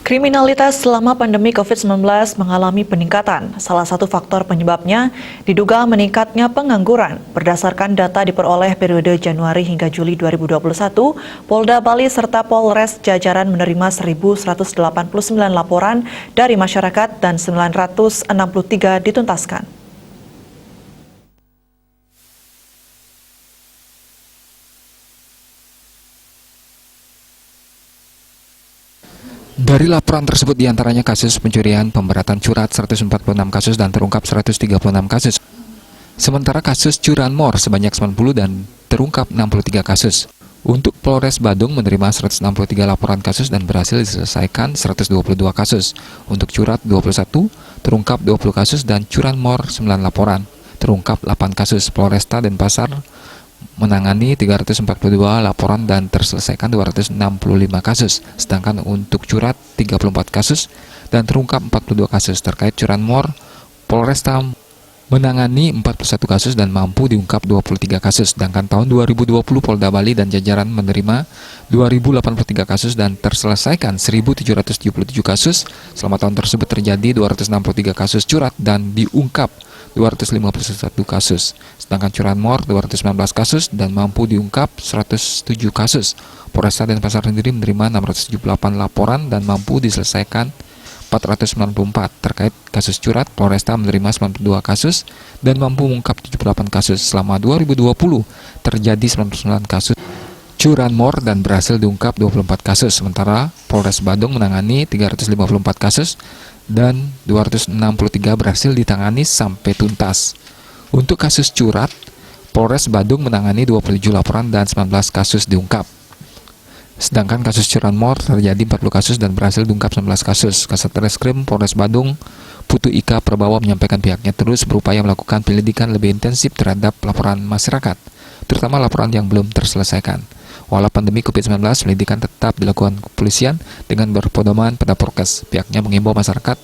Kriminalitas selama pandemi COVID-19 mengalami peningkatan. Salah satu faktor penyebabnya diduga meningkatnya pengangguran. Berdasarkan data diperoleh periode Januari hingga Juli 2021, Polda Bali serta Polres jajaran menerima 1.189 laporan dari masyarakat dan 963 dituntaskan. Dari laporan tersebut diantaranya kasus pencurian, pemberatan curat 146 kasus dan terungkap 136 kasus. Sementara kasus curanmor sebanyak 90 dan terungkap 63 kasus. Untuk Polres Badung menerima 163 laporan kasus dan berhasil diselesaikan 122 kasus. Untuk curat 21, terungkap 20 kasus dan curanmor 9 laporan. Terungkap 8 kasus. Polresta Denpasar menangani 342 laporan dan terselesaikan 265 kasus, sedangkan untuk curat 34 kasus dan terungkap 42 kasus. Terkait curanmor, Polresta menangani 41 kasus dan mampu diungkap 23 kasus, sedangkan tahun 2020 Polda Bali dan jajaran menerima 2083 kasus dan terselesaikan 1777 kasus. Selama tahun tersebut terjadi 263 kasus curat dan diungkap 251 kasus, sedangkan curanmor 219 kasus dan mampu diungkap 107 kasus. Polresta Denpasar sendiri menerima 678 laporan dan mampu diselesaikan 494. Terkait kasus curat, Polresta menerima 92 kasus dan mampu mengungkap 78 kasus. Selama 2020 terjadi 99 kasus curanmor dan berhasil diungkap 24 kasus. Sementara Polres Badung menangani 354 kasus dan 263 berhasil ditangani sampai tuntas. Untuk kasus curat, Polres Badung menangani 27 laporan dan 19 kasus diungkap. Sedangkan kasus curanmor terjadi 40 kasus dan berhasil diungkap 19 kasus. Kasat Reskrim Polres Badung, Putu Ika Prabawa menyampaikan pihaknya terus berupaya melakukan penyelidikan lebih intensif terhadap laporan masyarakat, terutama laporan yang belum terselesaikan. Walau pandemi COVID-19, penyelidikan tetap dilakukan kepolisian dengan berpedoman pada prokes. Pihaknya mengimbau masyarakat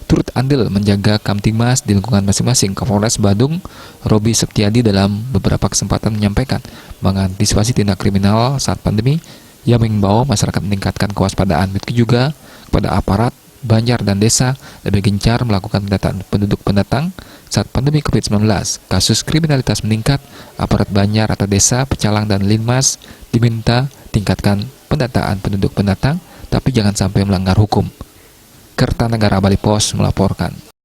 turut andil menjaga Kamtibmas di lingkungan masing-masing. Kapolres Badung, Robi Septiadi dalam beberapa kesempatan menyampaikan mengantisipasi tindak kriminal saat pandemi. Ia mengimbau masyarakat meningkatkan kewaspadaan, begitu juga kepada aparat Banjar dan desa lebih gencar melakukan pendataan penduduk pendatang saat pandemi COVID-19. Kasus kriminalitas meningkat, aparat Banjar atau desa, Pecalang dan Linmas diminta tingkatkan pendataan penduduk pendatang, tapi jangan sampai melanggar hukum. Kertanegara Bali Pos melaporkan.